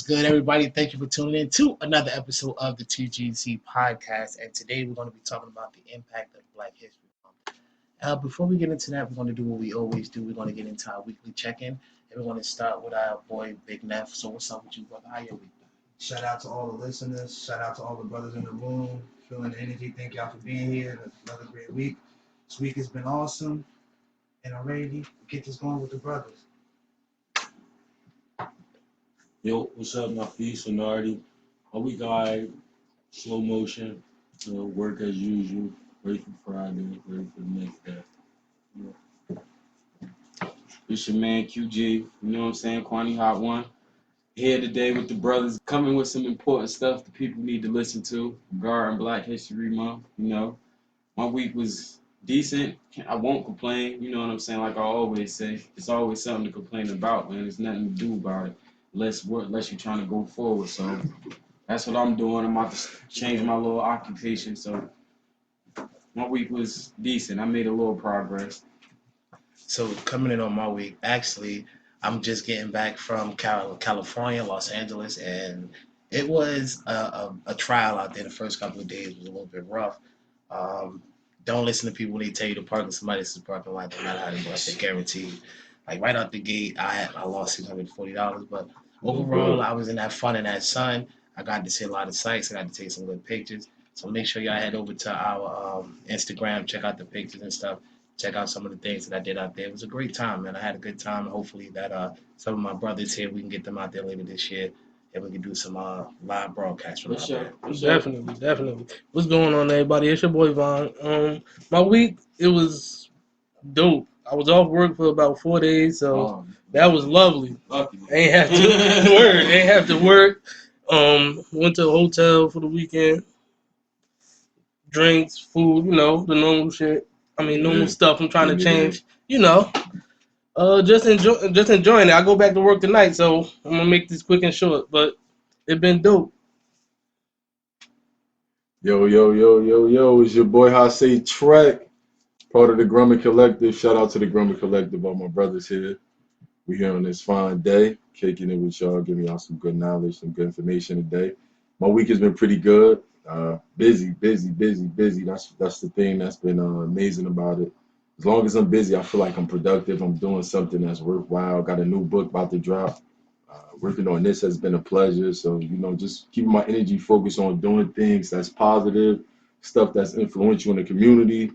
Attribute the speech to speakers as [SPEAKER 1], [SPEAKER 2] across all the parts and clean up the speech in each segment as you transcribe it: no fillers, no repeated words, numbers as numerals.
[SPEAKER 1] good, everybody? Thank you for tuning in to another episode of the TGC podcast. And today we're going to be talking about the impact of Black History Month. Before we get into that, we're going to do what we always do. We're going to get into our weekly check-in, and we're going to start with our boy Big Neff. So, what's up with you, brother? How your week been?
[SPEAKER 2] Shout out to all the listeners. Shout out to all the brothers in the room. Feeling the energy. Thank y'all for being here. Another great week. This week has been awesome. And I'm ready to get this going with the brothers.
[SPEAKER 3] Yo, what's up, my feet, Sonardi? All we got slow motion, work as usual, ready for Friday, ready for the next day.
[SPEAKER 4] It's your man QG, you know what I'm saying? Kwani Hot One. Here today with the brothers, coming with some important stuff that people need to listen to regarding Black History Month. You know, my week was decent. I won't complain, you know what I'm saying? Like I always say, it's always something to complain about, man. There's nothing to do about it unless you're trying to go forward. So that's what I'm doing. I'm about to change my little occupation. So my week was decent. I made a little progress.
[SPEAKER 1] So, coming in on my week, actually, I'm just getting back from California, Los Angeles, and it was a trial out there. The first couple of days was a little bit rough. Um, don't listen to people when they tell you to park in somebody else's parking lot. They're not how they work. They guaranteed. Like right out the gate, I lost $640, but overall, I was in that fun and that sun. I got to see a lot of sights. I got to take some good pictures. So make sure y'all head over to our Instagram, check out the pictures and stuff. Check out some of the things that I did out there. It was a great time, man. I had a good time. Hopefully that some of my brothers here, we can get them out there later this year, and we can do some live broadcasts from out there.
[SPEAKER 5] Definitely. What's going on, everybody? It's your boy Vaughn. My week it was dope. I was off work for about 4 days, so that was lovely.
[SPEAKER 4] Lucky.
[SPEAKER 5] Ain't have to work. Ain't have to work. Went to a hotel for the weekend. Drinks, food, the normal shit. I mean, normal stuff. I'm trying to change. Just enjoying it. I go back to work tonight, so I'm gonna make this quick and short. But it been dope.
[SPEAKER 6] Yo, it's your boy Hasay Trek, part of the Grumman Collective. Shout out to the Grumman Collective, all my brothers here. We here on this fine day, kicking it with y'all, giving y'all some good knowledge, some good information today. My week has been pretty good. Busy. That's the thing that's been amazing about it. As long as I'm busy, I feel like I'm productive. I'm doing something that's worthwhile. Got a new book about to drop. Working on this has been a pleasure. So, just keeping my energy focused on doing things that's positive, stuff that's influential in the community,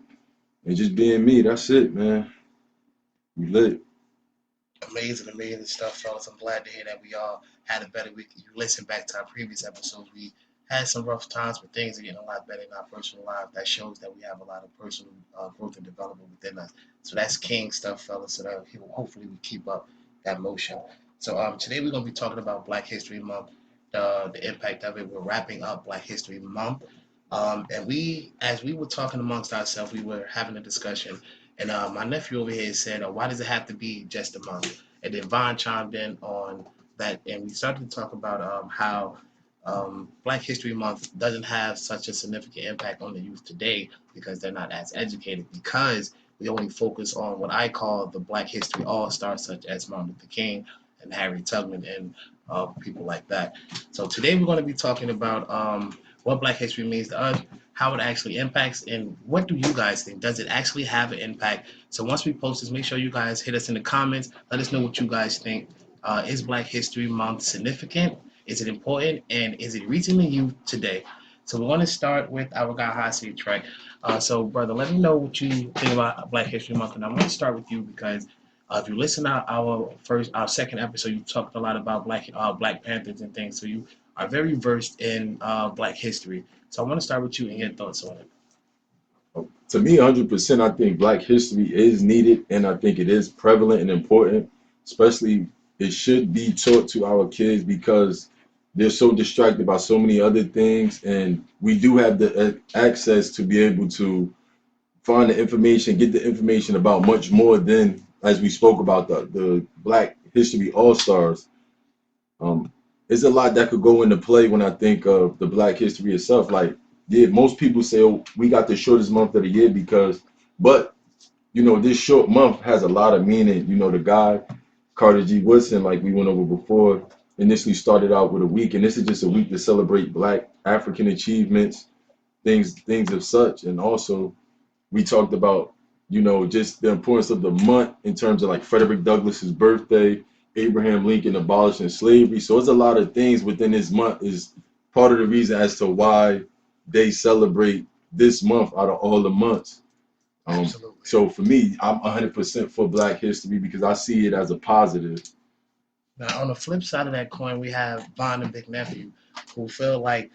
[SPEAKER 6] and just being me. That's it, man. We lit.
[SPEAKER 1] Amazing stuff, fellas. I'm glad to hear that we all had a better week. You listen back to our previous episodes, we had some rough times, but things are getting a lot better in our personal life. That shows that we have a lot of personal growth and development within us. So that's king stuff, fellas. So that hopefully we keep up that motion. So today we're going to be talking about Black History Month, the impact of it. We're wrapping up Black History Month. And as we were talking amongst ourselves, we were having a discussion. And my nephew over here said, why does it have to be just a month? And then Vaughn chimed in on that. And we started to talk about how Black History Month doesn't have such a significant impact on the youth today because they're not as educated, because we only focus on what I call the Black History All-Stars, such as Martin Luther King and Harriet Tubman and people like that. So today we're going to be talking about what Black History means to us, how it actually impacts, and what do you guys think? Does it actually have an impact? So once we post this, make sure you guys hit us in the comments. Let us know what you guys think. Is Black History Month significant? Is it important? And is it reaching the youth today? So we want to start with our guy Hasay Trek. So brother, let me know what you think about Black History Month. And I want to start with you because if you listen to our second episode, you talked a lot about Black Panthers and things. So you are very versed in Black history. So I want to start with you and your thoughts on it.
[SPEAKER 6] To me, 100%, I think Black history is needed, and I think it is prevalent and important. Especially, it should be taught to our kids because they're so distracted by so many other things, and we do have the access to be able to find the information, get the information about much more than, as we spoke about, the Black History All-Stars. There's a lot that could go into play when I think of the Black history itself. Like, yeah, most people say, oh, we got the shortest month of the year but this short month has a lot of meaning. The guy, Carter G. Woodson, like we went over before, initially started out with a week, and this is just a week to celebrate Black African achievements, things of such. And also we talked about, just the importance of the month in terms of like Frederick Douglass's birthday, Abraham Lincoln abolishing slavery. So it's a lot of things within this month is part of the reason as to why they celebrate this month out of all the months.
[SPEAKER 1] Absolutely.
[SPEAKER 6] So for me, I'm 100% for Black History because I see it as a positive.
[SPEAKER 1] Now, on the flip side of that coin, we have Von and Big Nephew, who feel like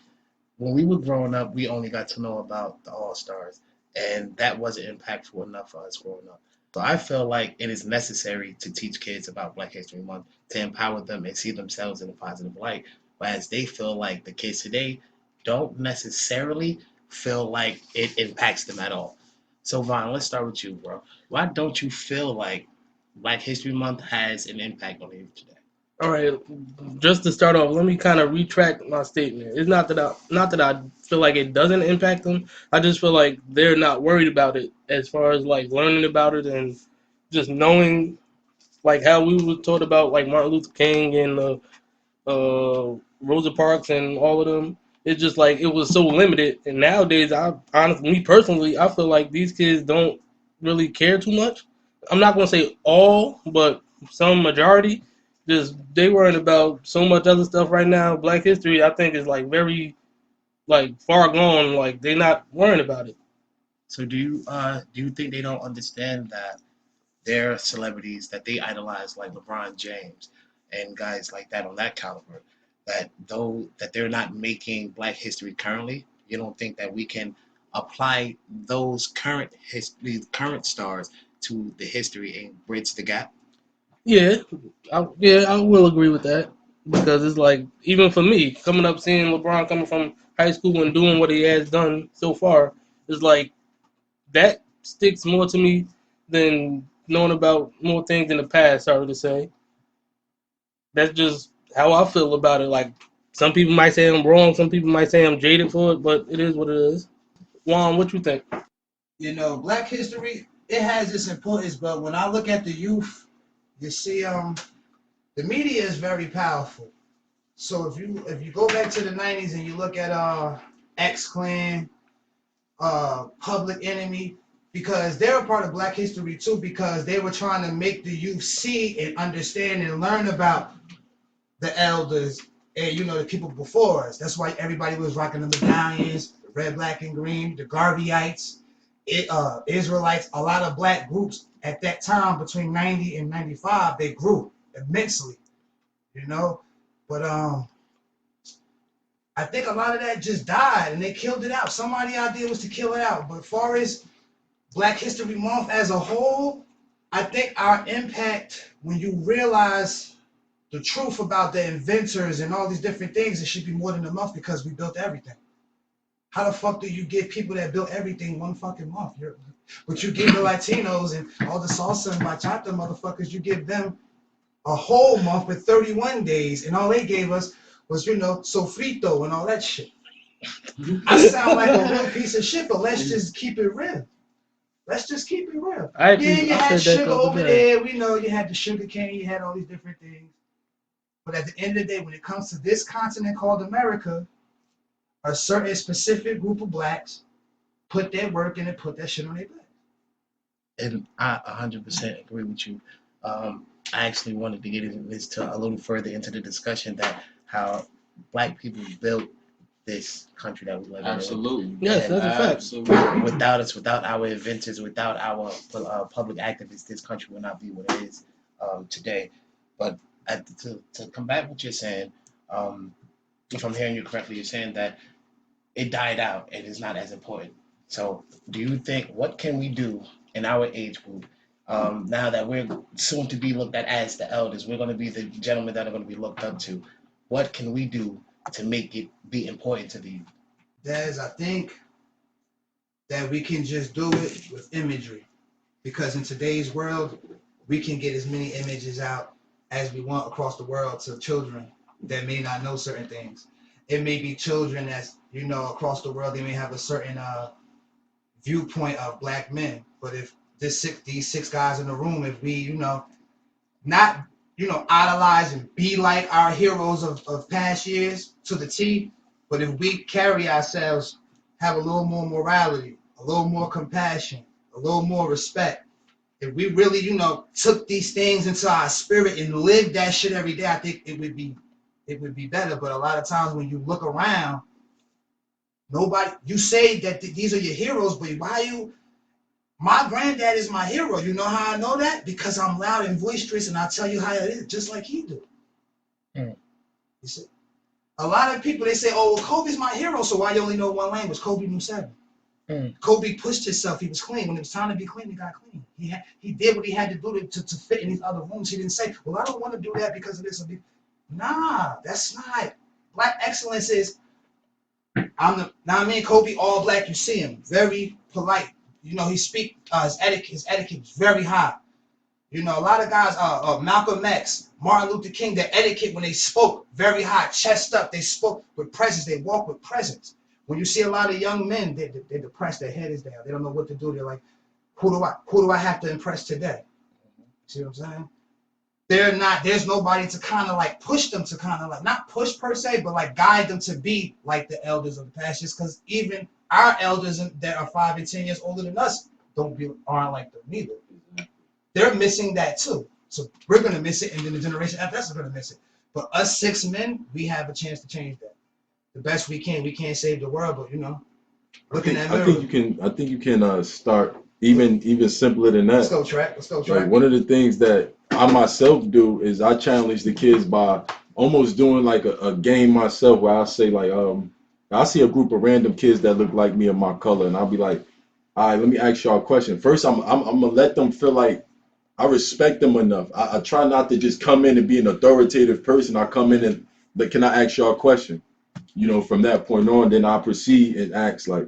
[SPEAKER 1] when we were growing up, we only got to know about the All Stars, and that wasn't impactful enough for us growing up. So I feel like it is necessary to teach kids about Black History Month to empower them and see themselves in a positive light. Whereas they feel like the kids today don't necessarily feel like it impacts them at all. So Vaughn, let's start with you, bro. Why don't you feel like Black History Month has an impact on the youth today?
[SPEAKER 5] All right, just to start off, let me kind of retract my statement. It's not that I feel like it doesn't impact them. I just feel like they're not worried about it as far as like learning about it and just knowing like how we were taught about like Martin Luther King and Rosa Parks and all of them. It's just like it was so limited. And nowadays, I honestly, me personally, I feel like these kids don't really care too much. I'm not gonna say all, but some majority. Just they worrying about so much other stuff right now. Black history, I think, is like very like far gone. Like they're not worrying about it.
[SPEAKER 1] So do you think they don't understand that they're celebrities that they idolize like LeBron James and guys like that on that caliber, that though that they're not making Black history currently, you don't think that we can apply those current stars to the history and bridge the gap?
[SPEAKER 5] Yeah, I will agree with that because it's like even for me coming up seeing LeBron coming from high school and doing what he has done so far is like that sticks more to me than knowing about more things in the past. Sorry to say, that's just how I feel about it. Like some people might say I'm wrong, some people might say I'm jaded for it, but it is what it is. Juan, what you think?
[SPEAKER 2] Black history, it has its importance, but when I look at the youth, you see, the media is very powerful. So if you go back to the '90s and you look at X Clan, Public Enemy, because they're a part of Black history too, because they were trying to make the youth see and understand and learn about the elders and the people before us. That's why everybody was rocking the medallions, the red, black, and green, the Garveyites, Israelites. A lot of black groups at that time between '90 and '95 they grew immensely, you know. But I think a lot of that just died and they killed it out. Somebody's idea was to kill it out. But as far as Black History Month as a whole, I think our impact when you realize the truth about the inventors and all these different things, it should be more than a month because we built everything. How the fuck do you give people that built everything one fucking month? But you give the Latinos and all the salsa and bachata motherfuckers, you give them a whole month with 31 days, and all they gave us was, sofrito and all that shit. I sound like a real piece of shit, but let's just keep it real. Let's just keep it real. Yeah, you
[SPEAKER 5] I
[SPEAKER 2] had
[SPEAKER 5] said that
[SPEAKER 2] sugar
[SPEAKER 5] the other
[SPEAKER 2] over
[SPEAKER 5] day.
[SPEAKER 2] there. We know you had the sugar cane. You had all these different things. But at the end of the day, when it comes to this continent called America, a certain specific group of blacks put their work in and put that shit on their back.
[SPEAKER 1] And I 100% agree with you. I actually wanted to get into this to a little further into the discussion that how Black people built this country that we live in.
[SPEAKER 4] Absolutely.
[SPEAKER 5] Yes, that's a fact.
[SPEAKER 4] Absolutely.
[SPEAKER 1] Without us, without our inventors, without our public activists, this country would not be what it is today. But to combat what you're saying, um, if I'm hearing you correctly, you're saying that it died out and is not as important. So, do you think what can we do in our age group now that we're soon to be looked at as the elders? We're going to be the gentlemen that are going to be looked up to. What can we do to make it be important to the youth?
[SPEAKER 2] I think that we can just do it with imagery. Because in today's world, we can get as many images out as we want across the world to children that may not know certain things. It may be children that's, across the world, they may have a certain viewpoint of black men. But if these six guys in the room, if we, not idolize and be like our heroes of past years to the T. But if we carry ourselves, have a little more morality, a little more compassion, a little more respect, if we really, took these things into our spirit and lived that shit every day, I think it would be better. But a lot of times when you look around, nobody, you say that these are your heroes, but why you? My granddad is my hero. You know how I know that? Because I'm loud and boisterous, and I tell you how it is, just like he do.
[SPEAKER 1] Mm.
[SPEAKER 2] You see, a lot of people they say, "Oh, well, Kobe's my hero, so why you only know one language?" Kobe knew seven.
[SPEAKER 1] Mm.
[SPEAKER 2] Kobe pushed himself. He was clean. When it was time to be clean, he got clean. He did what he had to do to fit in these other rooms. He didn't say, "Well, I don't want to do that because of this." Nah, that's not. Black excellence is now me and Kobe all black. You see him very polite. He speak his etiquette is very high. A lot of guys, Malcolm X, Martin Luther King, their etiquette when they spoke very high, chest up. They spoke with presence. They walk with presence. When you see a lot of young men, they're depressed. Their head is down. They don't know what to do. They're like, who do I have to impress today? See what I'm saying? They're not. There's nobody to kind of like push them to kind of like not push per se, but like guide them to be like the elders of the past. Just because even our elders that are 5 and 10 years older than us aren't like them neither. They're missing that too. So we're gonna miss it, and then the generation after us is gonna miss it. But us 6 men, we have a chance to change that. The best we can. We can't save the world, but look in that
[SPEAKER 6] I
[SPEAKER 2] mirror.
[SPEAKER 6] think you can. I think you can start even simpler than
[SPEAKER 2] Let's
[SPEAKER 6] that.
[SPEAKER 2] go track. Let's go
[SPEAKER 6] Like
[SPEAKER 2] track.
[SPEAKER 6] one of the things that I myself do is I challenge the kids by almost doing like a game myself where I say like I see a group of random kids that look like me and my color and I'll be like, all right, let me ask y'all a question. First, I'm gonna let them feel like I respect them enough. I try not to just come in and be an authoritative person. I come in and like, can I ask y'all a question? From that point on, then I proceed and ask like,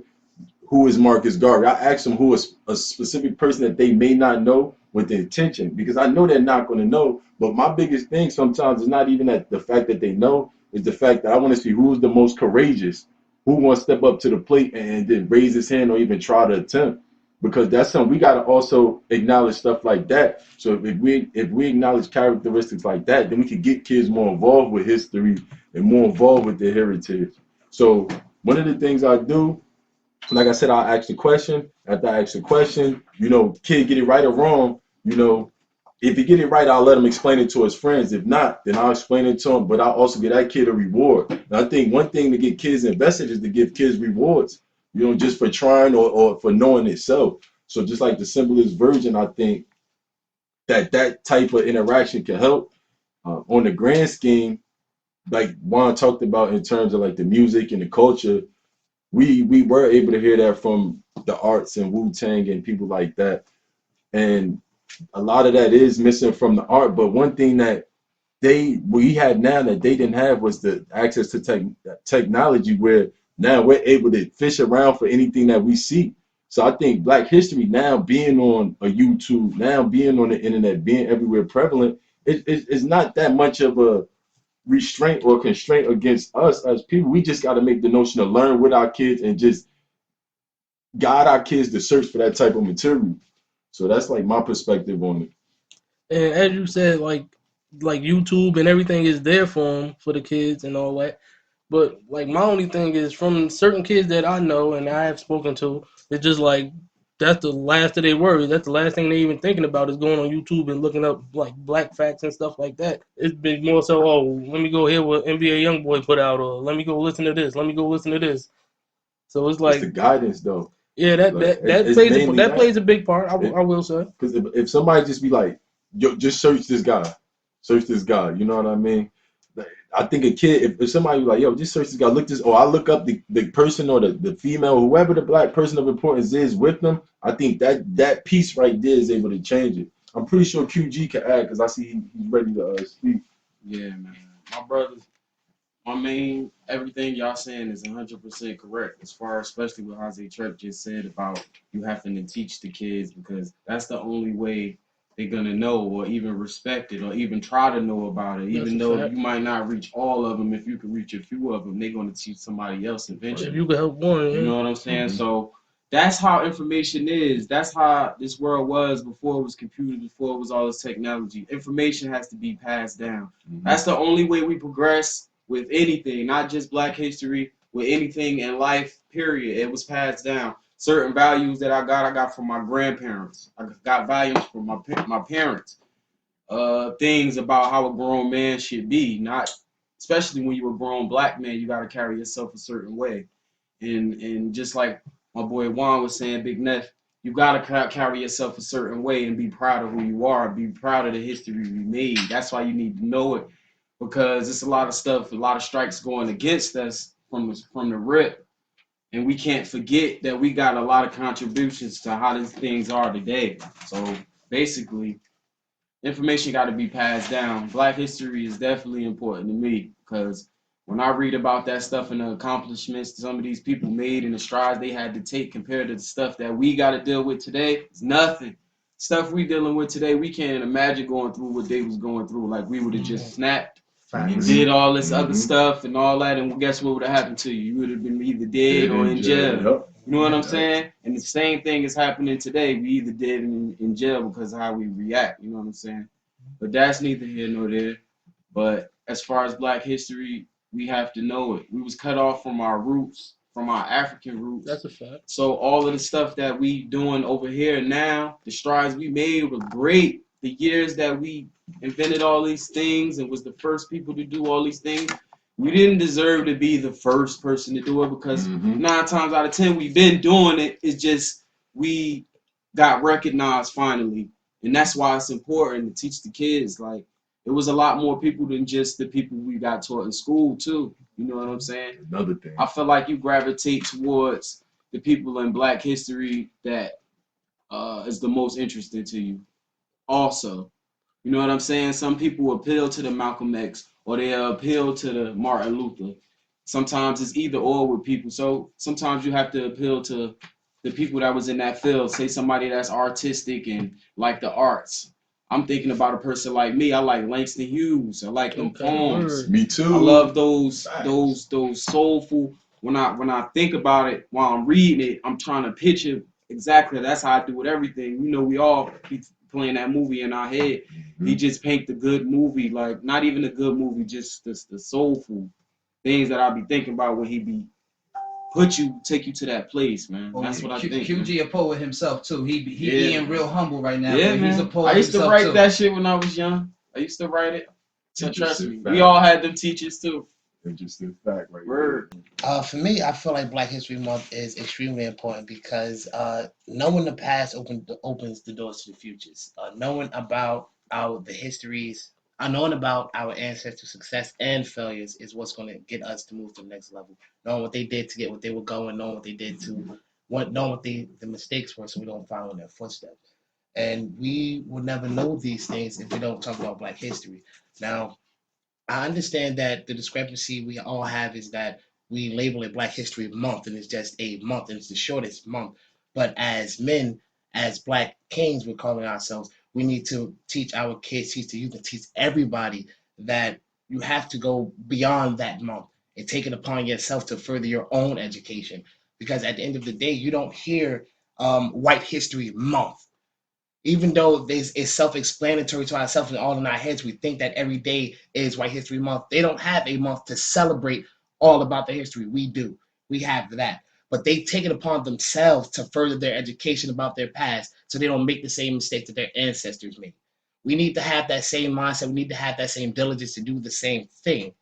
[SPEAKER 6] who is Marcus Garvey? I ask them who is a specific person that they may not know with the intention because I know they're not going to know. But my biggest thing sometimes is not even that the fact that they know, is the fact that I want to see who's the most courageous, who wants to step up to the plate and then raise his hand or even try to attempt. Because that's something we got to also acknowledge stuff like that. So if we acknowledge characteristics like that, then we can get kids more involved with history and more involved with their heritage. So one of the things I do, like I said, I'll ask the question. After I ask the question, kid get it right or wrong, if he get it right, I'll let him explain it to his friends. If not, then I'll explain it to him, but I'll also give that kid a reward. And I think one thing to get kids invested is to give kids rewards, just for trying or for knowing itself. So just like the simplest version, I think that type of interaction can help. On the grand scheme, like Juan talked about in terms of like the music and the culture, we were able to hear that from the arts and Wu-Tang and people like that. And a lot of that is missing from the art. But one thing that we had now that they didn't have was the access to technology where now we're able to fish around for anything that we see. So I think Black history now being on a YouTube, now being on the internet, being everywhere prevalent, it's not that much of a restraint or constraint against us as people. We just got to make the notion to learn with our kids and just guide our kids to search for that type of material. So that's like my perspective on it.
[SPEAKER 5] And as you said, like YouTube and everything is there for them for the kids and all that. But like my only thing is from certain kids that I know and I have spoken to, it's just like that's the last of their worries. That's the last thing they even thinking about is going on YouTube and looking up like black facts and stuff like that. It's been more so, oh, let me go hear what NBA YoungBoy put out, or let me go listen to this, let me go listen to this. So it's
[SPEAKER 6] It's the
[SPEAKER 5] like,
[SPEAKER 6] guidance though.
[SPEAKER 5] yeah, that
[SPEAKER 6] Like
[SPEAKER 5] that that
[SPEAKER 6] it's
[SPEAKER 5] plays a
[SPEAKER 6] mainly
[SPEAKER 5] that
[SPEAKER 6] that.
[SPEAKER 5] plays a big part. I will say.
[SPEAKER 6] Because if somebody just be like, yo, just search this guy, you know what I mean? Like, I think a kid, if somebody be like, yo, just search this guy, look this, or I look up the person or the female, whoever the black person of importance is with them, I think that piece right there is able to change it. I'm pretty sure QG can add because I see he's ready to speak.
[SPEAKER 4] Yeah, man. My brothers, my main everything y'all saying is 100% correct. As far, especially what Jose Trek just said about you having to teach the kids because that's the only way they're gonna know or even respect it or even try to know about it.
[SPEAKER 5] That's
[SPEAKER 4] Even
[SPEAKER 5] a
[SPEAKER 4] though
[SPEAKER 5] fact.
[SPEAKER 4] you might not reach all of them, if you can reach a few of them, they're gonna teach somebody else
[SPEAKER 5] If
[SPEAKER 4] eventually.
[SPEAKER 5] you could help one,
[SPEAKER 4] You
[SPEAKER 5] yeah.
[SPEAKER 4] know what I'm saying?
[SPEAKER 6] Mhm.
[SPEAKER 4] So That's how information is. That's how this world was before it was computers, before it was all this technology. Information has to be passed down. That's the only way we progress with anything, not just Black history, with anything in life, period. It was passed down. Certain values that I got from my grandparents. I got values from my parents. Things about how a grown man should be, not especially when you're a grown Black man, you got to carry yourself a certain way. And just like my boy Juan was saying, Big Neff, you gotta carry yourself a certain way and be proud of who you are. Be proud of the history we made. That's why you need to know it, because it's a lot of stuff, a lot of strikes going against us from the rip, and we can't forget that we got a lot of contributions to how these things are today. So basically, information got to be passed down. Black history is definitely important to me because when I read about that stuff and the accomplishments some of these people made and the strides they had to take compared to the stuff that we got to deal with today, it's nothing. Stuff we dealing with today, we can't imagine going through what they was going through. Like we would have just snapped and did all this other stuff and all that, and guess what would have happened to you? You would have been either dead or in jail.
[SPEAKER 6] Yep.
[SPEAKER 4] You know what I'm saying? And the same thing is happening today. We either dead in jail because of how we react. You know what I'm saying? But that's neither here nor there. But as far as Black history, we have to know it. We was cut off from our roots, from our African roots.
[SPEAKER 5] That's a fact.
[SPEAKER 4] So all of the stuff that we doing over here now, the strides we made were great. The years that we invented all these things and was the first people to do all these things, we didn't deserve to be the first person to do it because 9 times out of 10 we've been doing it. It's just we got recognized finally, and that's why it's important to teach the kids. Like it was a lot more people than just the people we got taught in school too. You know what I'm saying?
[SPEAKER 6] Another thing.
[SPEAKER 4] I feel like you gravitate towards the people in Black history that is the most interesting to you. Also, you know what I'm saying? Some people appeal to the Malcolm X or they appeal to the Martin Luther. Sometimes it's either or with people. So sometimes you have to appeal to the people that was in that field. Say somebody that's artistic and like the arts. I'm thinking about a person like me. I like Langston Hughes. I like them poems.
[SPEAKER 6] Me too.
[SPEAKER 4] I love those soulful. When I think about it while I'm reading it, I'm trying to picture exactly. That's how I do with everything. You know, we all be playing that movie in our head. He just paint the good movie, like not even a good movie, just the soulful things that I be thinking about when he be take you to that place, man. That's what I think.
[SPEAKER 2] QG a poet himself too. He
[SPEAKER 4] Yeah.
[SPEAKER 2] being real humble right now.
[SPEAKER 4] Yeah,
[SPEAKER 2] but
[SPEAKER 4] man.
[SPEAKER 2] He's a poet
[SPEAKER 4] I used to
[SPEAKER 2] himself
[SPEAKER 4] write
[SPEAKER 2] too.
[SPEAKER 4] that shit when I was young. I used to write it. So trust me,
[SPEAKER 6] Interesting
[SPEAKER 4] we
[SPEAKER 6] fact.
[SPEAKER 4] all had them teachers too.
[SPEAKER 6] Interesting fact right
[SPEAKER 4] Word.
[SPEAKER 1] For me, I feel like Black History Month is extremely important because knowing the past opens the doors to the futures. Knowing about the histories, knowing about our ancestors' success and failures is what's going to get us to move to the next level. Knowing what they did to get what they were going, knowing what they did to knowing what the mistakes were, so we don't follow in their footsteps. And we would never know these things if we don't talk about Black history. Now, I understand that the discrepancy we all have is that we label it Black History Month and it's just a month and it's the shortest month. But as men, as Black kings, we're calling ourselves, we need to teach our kids, teach the youth, and teach everybody that you have to go beyond that month and take it upon yourself to further your own education. Because at the end of the day, you don't hear White History Month, even though it's self-explanatory to ourselves and all in our heads, we think that every day is White History Month. They don't have a month to celebrate all about the history. We do. We have that. But they take it upon themselves to further their education about their past so they don't make the same mistakes that their ancestors made. We need to have that same mindset. We need to have that same diligence to do the same thing.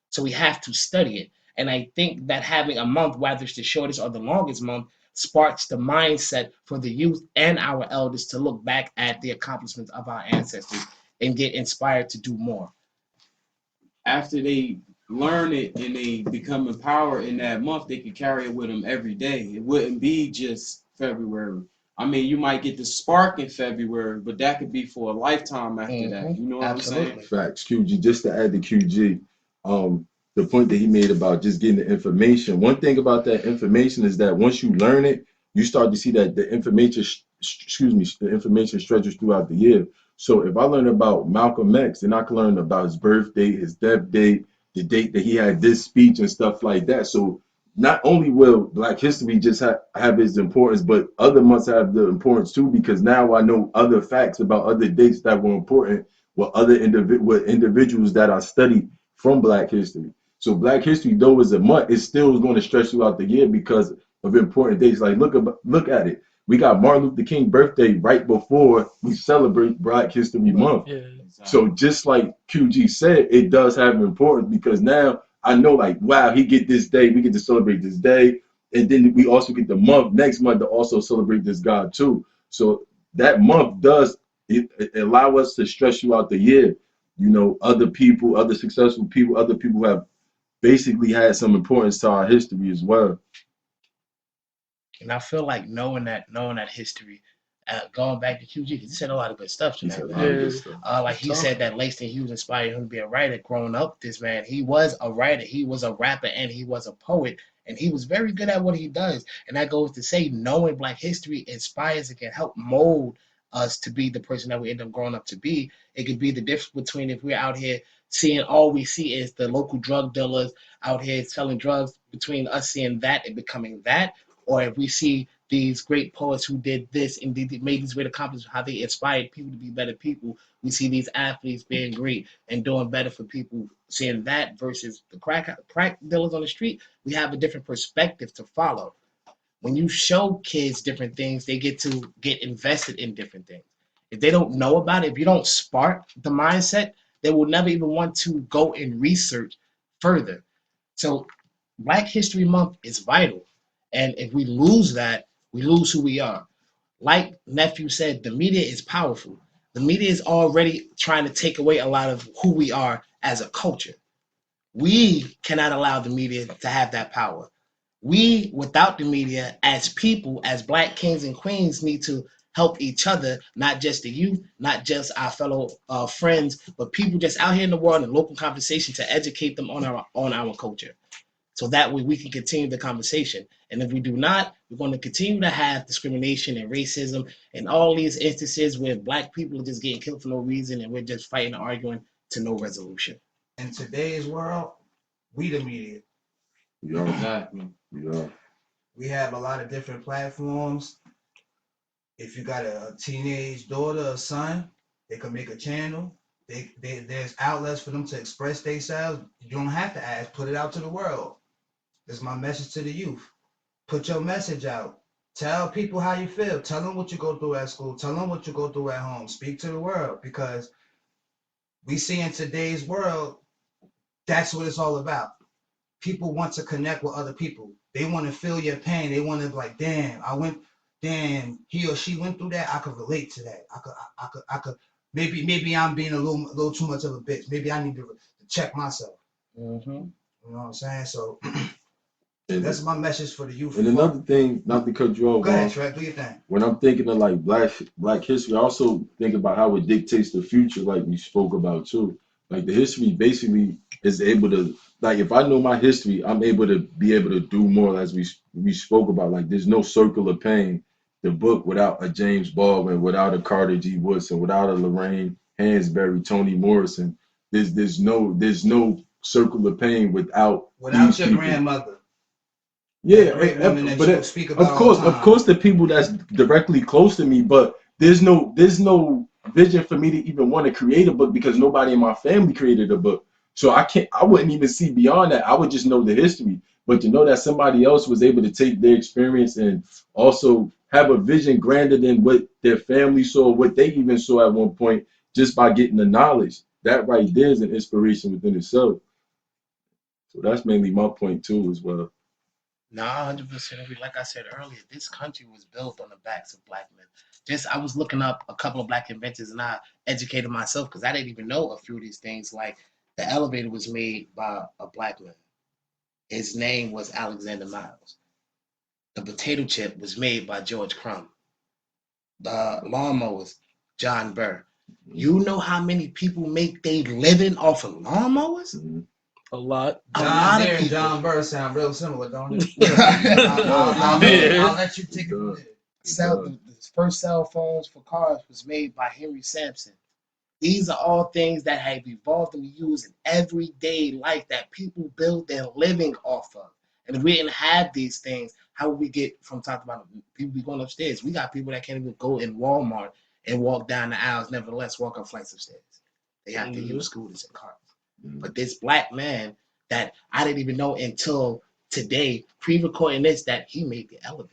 [SPEAKER 1] So we have to study it. And I think that having a month, whether it's the shortest or the longest month, sparks the mindset for the youth and our elders to look back at the accomplishments of our ancestors and get inspired to do more.
[SPEAKER 4] After they learn it and they become empowered in that month, they can carry it with them every day. It wouldn't be just February. I mean, you might get the spark in February, but that could be for a lifetime after that. You know what I'm saying?
[SPEAKER 1] Absolutely.
[SPEAKER 6] Facts. QG, just to add to QG, the point that he made about just getting the information. One thing about that information is that once you learn it, you start to see that the information, the information stretches throughout the year. So if I learn about Malcolm X, then I can learn about his birth date, his death date, the date that he had this speech and stuff like that. So not only will Black History just have its importance, but other months have the importance too, because now I know other facts about other dates that were important with with individuals that I studied from Black History. So Black History, though is a month, it still is going to stretch throughout the year because of important dates. Like look at it. We got Martin Luther King birthday right before we celebrate Black History Month.
[SPEAKER 5] Yeah.
[SPEAKER 6] So just like QG said, it does have importance because now I know like, wow, he get this day, we get to celebrate this day. And then we also get the next month to also celebrate this God too. So that month does it allow us to stretch throughout the year. You know, other people, other successful people, other people who have basically had some importance to our history as well.
[SPEAKER 1] And I feel like knowing that history, going back to QG, because he said a lot of good stuff
[SPEAKER 6] He said
[SPEAKER 1] tonight,
[SPEAKER 6] a
[SPEAKER 1] man.
[SPEAKER 6] lot of good
[SPEAKER 5] Yeah.
[SPEAKER 6] stuff.
[SPEAKER 1] Like he said that Langston Hughes inspired him to be a writer. Growing up, this man, he was a writer, he was a rapper, and he was a poet, and he was very good at what he does. And that goes to say, knowing Black history inspires and can help mold us to be the person that we end up growing up to be. It could be the difference between if we're out here seeing all we see is the local drug dealers out here selling drugs, between us seeing that and becoming that, or if we see these great poets who did this and made these great accomplishments, how they inspired people to be better people. We see these athletes being great and doing better for people. Seeing that versus the crack dealers on the street, we have a different perspective to follow. When you show kids different things, they get to get invested in different things. If they don't know about it, if you don't spark the mindset, they will never even want to go and research further. So Black History Month is vital. And if we lose that, we lose who we are. Like Nephew said, the media is powerful. The media is already trying to take away a lot of who we are as a culture. We cannot allow the media to have that power. We, without the media, as people, as Black kings and queens, need to help each other, not just the youth, not just our fellow friends, but people just out here in the world in local conversation to educate them on our culture. So that way we can continue the conversation. And if we do not, we're going to continue to have discrimination and racism and all these instances where Black people are just getting killed for no reason and we're just fighting and arguing to no resolution.
[SPEAKER 2] In today's world, we the media.
[SPEAKER 6] Yeah,
[SPEAKER 4] Exactly.
[SPEAKER 6] yeah.
[SPEAKER 2] We have a lot of different platforms. If you got a teenage daughter or son, they can make a channel. There's outlets for them to express themselves. You don't have to ask. Put it out to the world. This is my message to the youth. Put your message out. Tell people how you feel. Tell them what you go through at school. Tell them what you go through at home. Speak to the world because we see in today's world that's what it's all about. People want to connect with other people. They want to feel your pain. They want to be like, damn, he or she went through that. I could relate to that. I could. Maybe I'm being a little too much of a bitch. Maybe I need to check myself.
[SPEAKER 1] Mm-hmm.
[SPEAKER 2] You know what I'm saying? So
[SPEAKER 6] And,
[SPEAKER 2] that's my message for the youth.
[SPEAKER 6] and another thing, not to cut you off,
[SPEAKER 2] Go ahead, Trey. Do your thing.
[SPEAKER 6] when I'm thinking of like black history, I also think about how it dictates the future, like we spoke about too. Like the history basically is able to, like if I know my history, I'm able to be able to do more, as we spoke about. Like there's no Circle of Pain, the book, without a James Baldwin, without a Carter G. Woodson, without a Lorraine Hansberry, Toni Morrison. There's no Circle of Pain without
[SPEAKER 2] Without
[SPEAKER 6] these
[SPEAKER 2] your
[SPEAKER 6] people.
[SPEAKER 2] grandmother.
[SPEAKER 6] Yeah,
[SPEAKER 2] That great woman that
[SPEAKER 6] but
[SPEAKER 2] you speak about
[SPEAKER 6] of
[SPEAKER 2] all the
[SPEAKER 6] course,
[SPEAKER 2] time.
[SPEAKER 6] the people that's directly close to me, but there's no vision for me to even want to create a book because nobody in my family created a book. So I wouldn't even see beyond that. I would just know the history. But to know that somebody else was able to take their experience and also have a vision grander than what their family saw, what they even saw at one point, just by getting the knowledge, that right there is an inspiration within itself. So that's mainly my point too, as well.
[SPEAKER 1] No, 100% agree. Like I said earlier, this country was built on the backs of Black men. Just I was looking up a couple of Black inventors and I educated myself because I didn't even know a few of these things. Like the elevator was made by a Black man. His name was Alexander Miles. The potato chip was made by George Crumb. The lawnmowers, John Burr. You know how many people make their living off of lawnmowers?
[SPEAKER 6] Mhm.
[SPEAKER 5] A lot.
[SPEAKER 1] A lot of
[SPEAKER 2] Deere and
[SPEAKER 1] people.
[SPEAKER 2] John Burr sound real similar, don't it?
[SPEAKER 5] Yeah.
[SPEAKER 2] I'll let you take it from there.
[SPEAKER 1] The first cell phones for cars was made by Henry Sampson. These are all things that have evolved and used in everyday life that people build their living off of. And if we didn't have these things, how would we get from top to bottom? People be going upstairs. We got people that can't even go in Walmart and walk down the aisles, nevertheless walk up flights of stairs. They have to use scooters and cars. But this black man that I didn't even know until today, pre-recording this, that he made the elevator.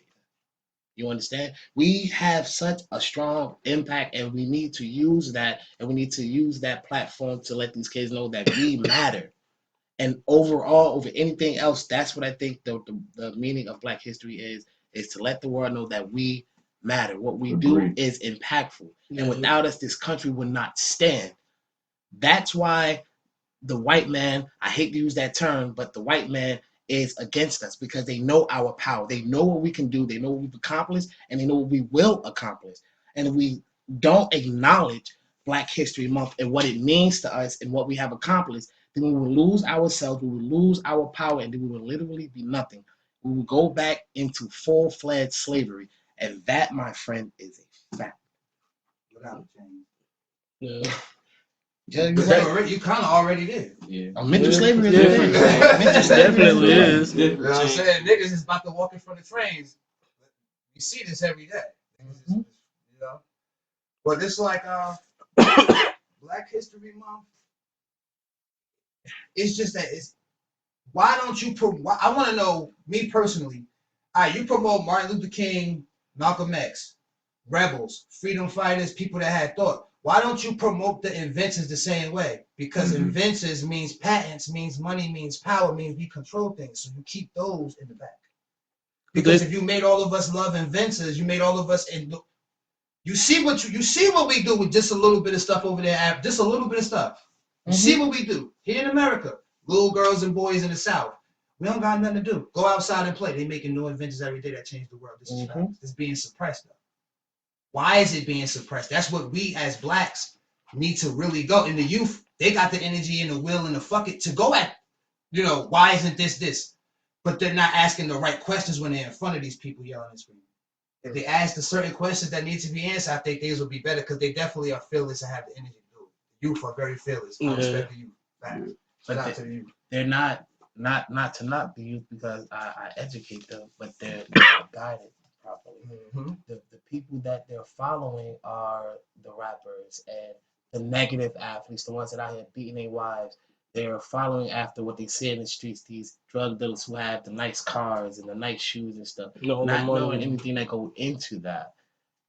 [SPEAKER 1] You understand? We have such a strong impact, and we need to use that, and we need to use that platform to let these kids know that we matter. And overall, over anything else, that's what I think the meaning of Black History is to let the world know that we matter. What we do is impactful. And without us, this country would not stand. That's why the white man, I hate to use that term, but the white man is against us because they know our power. They know what we can do. They know what we've accomplished, and they know what we will accomplish. And if we don't acknowledge Black History Month and what it means to us and what we have accomplished, then we will lose ourselves, we will lose our power, and then we will literally be nothing. We will go back into full-fledged slavery. And that, my friend, is a fact.
[SPEAKER 2] Without change.
[SPEAKER 5] Yeah.
[SPEAKER 1] Yeah,
[SPEAKER 2] You kind of already did.
[SPEAKER 4] Yeah.
[SPEAKER 1] Mental slavery is
[SPEAKER 4] Different.
[SPEAKER 1] Mental slavery
[SPEAKER 5] Definitely is.
[SPEAKER 2] You know what I'm saying? Niggas is about to walk in front of trains. You see this every day. You know? But it's like Black History Month. It's just that why don't you I want to know, me personally, all right, you promote Martin Luther King, Malcolm X, rebels, freedom fighters, people that had thought. Why don't you promote the inventions the same way? Because inventions means patents, means money, means power, means we control things. So you keep those in the back. Because if you made all of us love inventors, you made all of us you see what we do with just a little bit of stuff over there, just a little bit of stuff. You see what we do here in America. Little girls and boys in the South. We don't got nothing to do. Go outside and play. They making new inventions every day that change the world. This is facts. It's being suppressed though. Why is it being suppressed? That's what we as blacks need to really go. And the youth, they got the energy and the will and the fuck it to go at, why isn't this? But they're not asking the right questions when they're in front of these people yelling and screaming. If they ask the certain questions that need to be answered, I think things will be better because they definitely are fearless and have the energy to do it. The youth are very fearless. I respect the youth. Shout out to the youth.
[SPEAKER 1] They're not to knock the youth because I educate them, but they're guided properly. The people that they're following are the rappers and the negative athletes, the ones that out here beating their wives. They're following after what they see in the streets, these drug dealers who have the nice cars and the nice shoes and stuff, not knowing anything that go into that.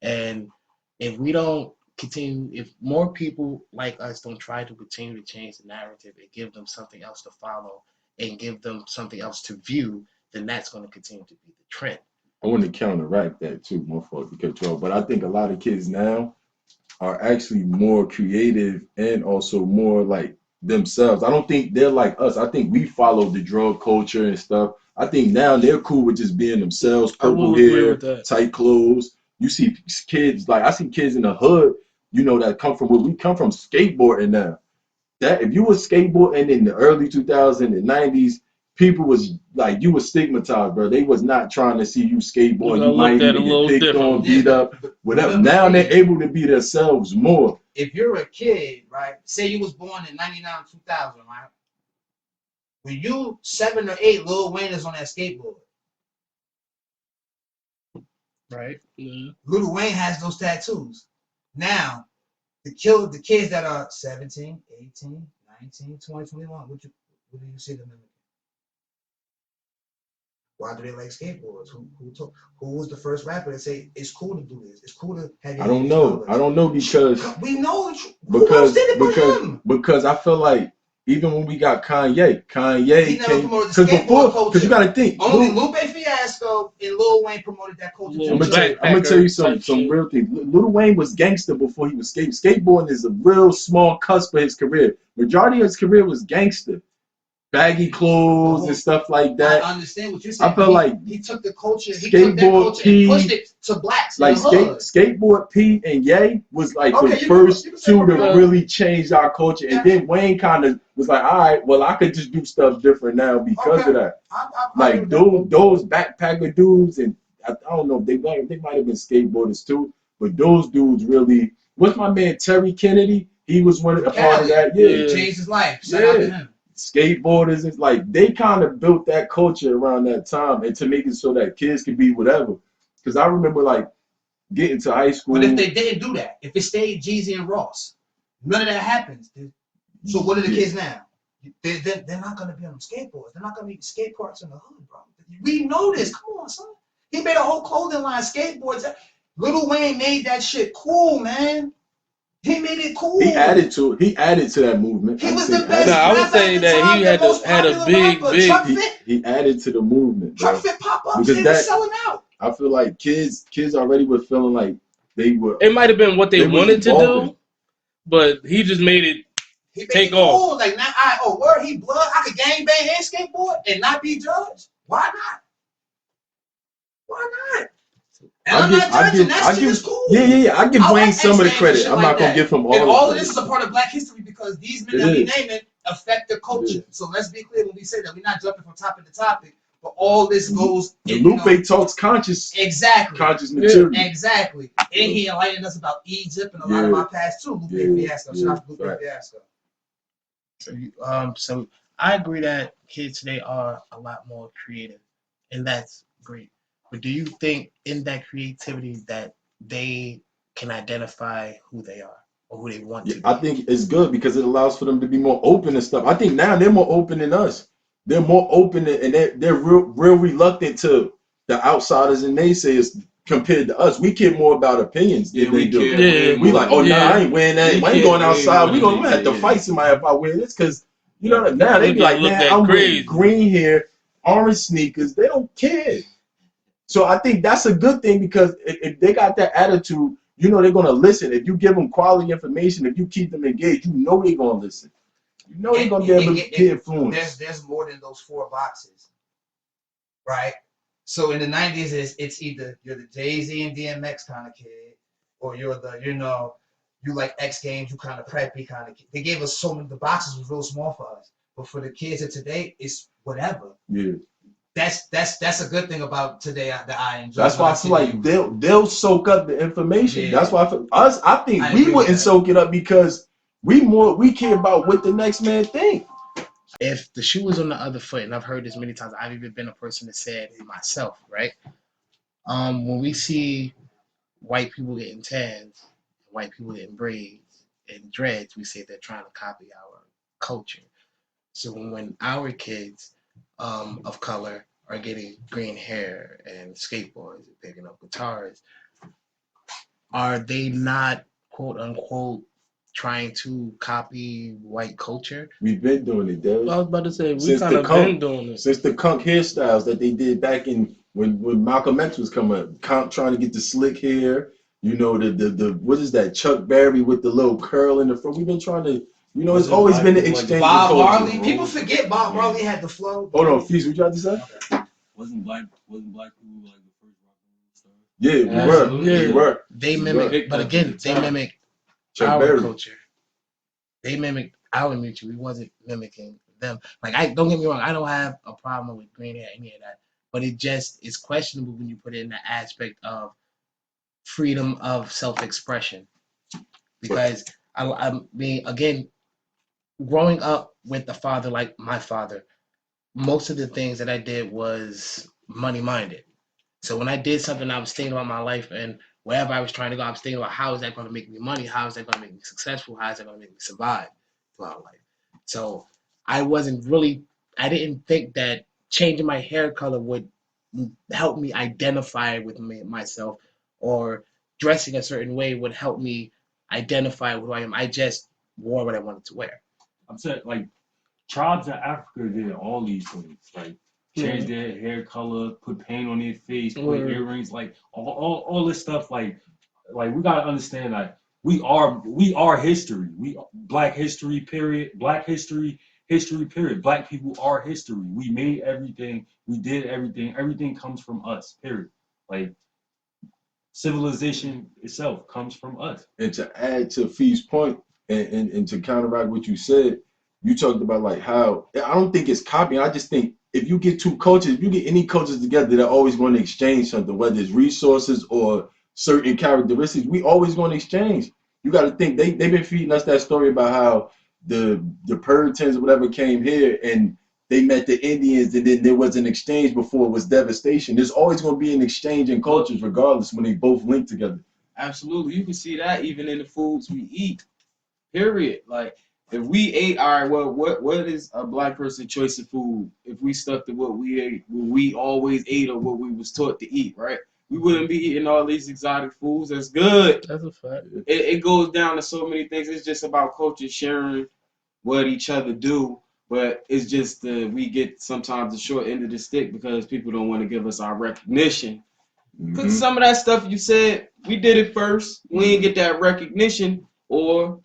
[SPEAKER 1] And if we don't continue, if more people like us don't try to continue to change the narrative and give them something else to follow and give them something else to view, then that's going to continue to be the trend.
[SPEAKER 6] I want to counteract that too, my fault to cut you off. But I think a lot of kids now are actually more creative and also more like themselves. I don't think they're like us. I think we follow the drug culture and stuff. I think now they're cool with just being themselves, purple hair, tight clothes. You see kids, like I see kids in the hood, that come from where we come from, skateboarding now. That if you were skateboarding in the early 2000s and 90s, people was like, you was stigmatized, bro. They was not trying to see you skateboard. You might even get picked on, beat up, whatever. Now they're able to be themselves more.
[SPEAKER 2] If you're a kid, right? Say you was born in 99, 2000, right? When you 7 or 8, Lil Wayne is on that skateboard.
[SPEAKER 1] Right?
[SPEAKER 2] Lil Wayne has those tattoos. Now, the kids that are 17, 18, 19, 20, 21, what do you see them in? Why do they like skateboards? Who was the first rapper to say it's cool to do this? It's cool to have your
[SPEAKER 6] I don't know because
[SPEAKER 2] we know
[SPEAKER 6] because I feel like even when we got Kanye
[SPEAKER 2] he never
[SPEAKER 6] came
[SPEAKER 2] promoted the skateboard culture.
[SPEAKER 6] Because you got to think
[SPEAKER 2] only Lupe Fiasco and Lil Wayne promoted that culture.
[SPEAKER 6] I'm gonna tell you some real things. Lil Wayne was gangster before he was skateboarding is a real small cusp of his career. Majority of his career was gangster. Baggy clothes and stuff like that.
[SPEAKER 2] I understand what you're saying.
[SPEAKER 6] I feel like
[SPEAKER 2] he took the culture, he took that culture and pushed it to blacks.
[SPEAKER 6] Like skateboard P and Ye was like the first two to really change our culture. And then Wayne kind of was like, all right, well, I could just do stuff different now because of that. Like those backpacker dudes, and I don't know, they might have been skateboarders too, but those dudes really. What's my man Terry Kennedy? He was a part of that. Yeah,
[SPEAKER 2] changed his life. Shout out to him.
[SPEAKER 6] skateboarders. It's like they kind of built that culture around that time, and to make it so that kids could be whatever. Because I remember like getting to high school.
[SPEAKER 2] But if they didn't do that, if it stayed Jeezy and Ross, none of that happens. Dude. So what are the kids now? They're not gonna be on skateboards. They're not gonna be skate parks in the hood, bro. We know this. Come on, son. He made a whole clothing line, skateboards. Lil Wayne made that shit cool, man. He made it cool.
[SPEAKER 6] He added to that movement.
[SPEAKER 2] He was the best.
[SPEAKER 5] Nah, I would say that he had a big.
[SPEAKER 6] He added to the movement.
[SPEAKER 2] Truck Fit pop ups.
[SPEAKER 6] Because
[SPEAKER 2] They were selling out.
[SPEAKER 6] I feel like kids already were feeling like they were.
[SPEAKER 5] It might have been what they wanted to do, but he just made it take off.
[SPEAKER 2] Cool. Like now, he blood. I could gangbang and skateboard and not be judged. Why not? Why not? And I'm not judging. That shit is cool.
[SPEAKER 6] Yeah. I give Wayne some of the credit. I'm not gonna give him all.
[SPEAKER 2] And all of this is a part of Black history because these men that we naming affect the culture. So let's be clear when we say that we're not jumping from topic to topic, but all this goes.
[SPEAKER 6] And Lupe talks conscious material.
[SPEAKER 2] Exactly. And he enlightened us about Egypt and a lot of our past too. Lupe Fiasco. Shout out to Lupe Fiasco.
[SPEAKER 1] So I agree that kids today are a lot more creative, and that's great. But do you think in that creativity that they can identify who they are or who they want to be?
[SPEAKER 6] I think it's good because it allows for them to be more open and stuff. I think now they're more open than us. They're more open and they're real reluctant to the outsiders and naysayers compared to us. We care more about opinions than they do. We like, I ain't wearing that. I ain't going outside. We're gonna have to fight somebody if I wear this because now they be like, man, I'm wearing green hair, orange sneakers. They don't care. So I think that's a good thing because if they got that attitude, they're going to listen. If you give them quality information, if you keep them engaged, they're going to listen. They're going to be able to get influenced.
[SPEAKER 2] There's more than those 4 boxes, right? So in the 90s, it's either you're the Jay-Z and DMX kind of kid, or you're the, you like X Games, you kind of preppy kind of kid. They gave us so many, the boxes was real small for us. But for the kids of today, it's whatever.
[SPEAKER 6] Yeah.
[SPEAKER 2] That's a good thing about today that I enjoy.
[SPEAKER 6] That's why I feel like they'll soak up the information. Yeah. That's why I think we wouldn't soak it up because we care about what the next man think.
[SPEAKER 1] If the shoe was on the other foot, and I've heard this many times, I've even been a person that said it myself, right? When we see white people getting tans, white people getting braids and dreads, we say they're trying to copy our culture. So when our kids of color are getting green hair and skateboards and picking up guitars, are they not, quote unquote, trying to copy white culture?
[SPEAKER 6] We've been doing it, Dad.
[SPEAKER 5] I was about to say, we kind of been doing it.
[SPEAKER 6] Since the Kunk hairstyles that they did back in when Malcolm X was coming up, Kunk trying to get the slick hair, the what is that, Chuck Berry with the little curl in the front. We've been trying to, it's always been an exchange.
[SPEAKER 2] Bob Marley, people forget Bob Marley had the flow.
[SPEAKER 6] Hold on, Feast, what you had to say?
[SPEAKER 3] Okay. Wasn't black people like the first rock and roll star?
[SPEAKER 6] Yeah, we were.
[SPEAKER 1] They mimic, but again, they mimic our culture. They mimic our music. We wasn't mimicking them. Like, don't get me wrong, I don't have a problem with green hair, any of that. But it just is questionable when you put it in the aspect of freedom of self-expression. Because I mean, again, growing up with a father like my father, most of the things that I did was money-minded. So when I did something, I was thinking about my life and wherever I was trying to go, I was thinking about how is that going to make me money? How is that going to make me successful? How is that going to make me survive throughout life? So I didn't think that changing my hair color would help me identify with myself, or dressing a certain way would help me identify with who I am. I just wore what I wanted to wear.
[SPEAKER 3] I'm saying, like, tribes in Africa did all these things, like change their hair color, put paint on their face, put earrings, like all this stuff. Like we gotta understand that we are history. We Black history period. Black history period. Black people are history. We made everything. We did everything. Everything comes from us. Period. Like civilization itself comes from us.
[SPEAKER 6] And to add to Fee's point, and to counteract what you said, you talked about like how I don't think it's copying. I just think if you get two cultures, if you get any cultures together, they're always going to exchange something, whether it's resources or certain characteristics. We always going to exchange. You got to think they've been feeding us that story about how the Puritans or whatever came here and they met the Indians, and then there was an exchange before it was devastation. There's always going to be an exchange in cultures, regardless, when they both link together.
[SPEAKER 4] Absolutely, you can see that even in the foods we eat. Period. Like if we ate, all right, well, what is a black person choice of food? If we stuck to what we ate, what we always ate, or what we was taught to eat, right? We wouldn't be eating all these exotic foods. That's good.
[SPEAKER 5] That's a fact.
[SPEAKER 4] It goes down to so many things. It's just about culture sharing what each other do. But it's just we get sometimes the short end of the stick because people don't want to give us our recognition. Because some of that stuff you said, we did it first. We didn't get that recognition, or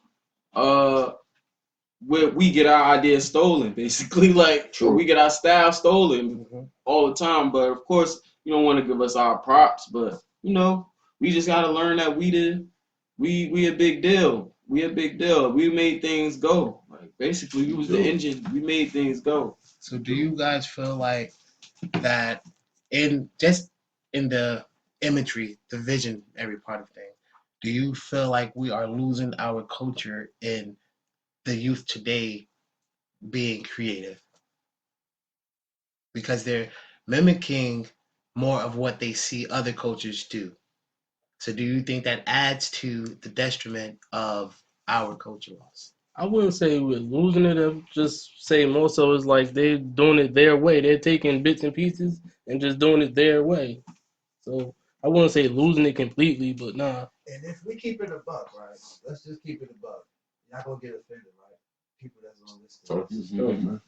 [SPEAKER 4] we get our ideas stolen, basically. Like,
[SPEAKER 6] True.
[SPEAKER 4] we get our style stolen all the time. But of course, you don't want to give us our props. But we just gotta learn that we a big deal. We a big deal. We made things go. Like basically, we was the engine. We made things go.
[SPEAKER 1] So do you guys feel like that in the imagery, the vision, every part of thing, do you feel like we are losing our culture in the youth today being creative? Because they're mimicking more of what they see other cultures do. So do you think that adds to the detriment of our culture loss?
[SPEAKER 5] I wouldn't say we're losing it. I would just say more so it's like they're doing it their way. They're taking bits and pieces and just doing it their way. So I wouldn't say losing it completely, but nah.
[SPEAKER 2] And if we keep it a buck, right? Let's just keep it a buck. You're not gonna get offended, right? People that's gonna listen to
[SPEAKER 6] Talk
[SPEAKER 2] this.
[SPEAKER 6] your stuff, man.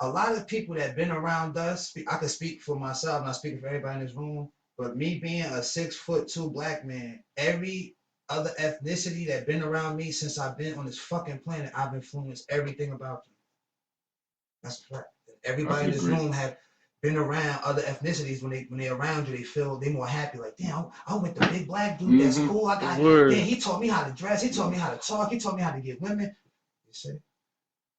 [SPEAKER 2] A lot of people that been around us, I can speak for myself, not speaking for everybody in this room, but me being a 6'2" black man, every other ethnicity that been around me since I've been on this fucking planet, I've influenced everything about them. That's a fact. Everybody in this room have been around other ethnicities. When they around you, they feel they more happy. Like, damn, I'm with the big black dude. That's cool. I got.
[SPEAKER 5] Word.
[SPEAKER 2] Damn, he taught me how to dress. He taught me how to talk. He taught me how to get women. You see.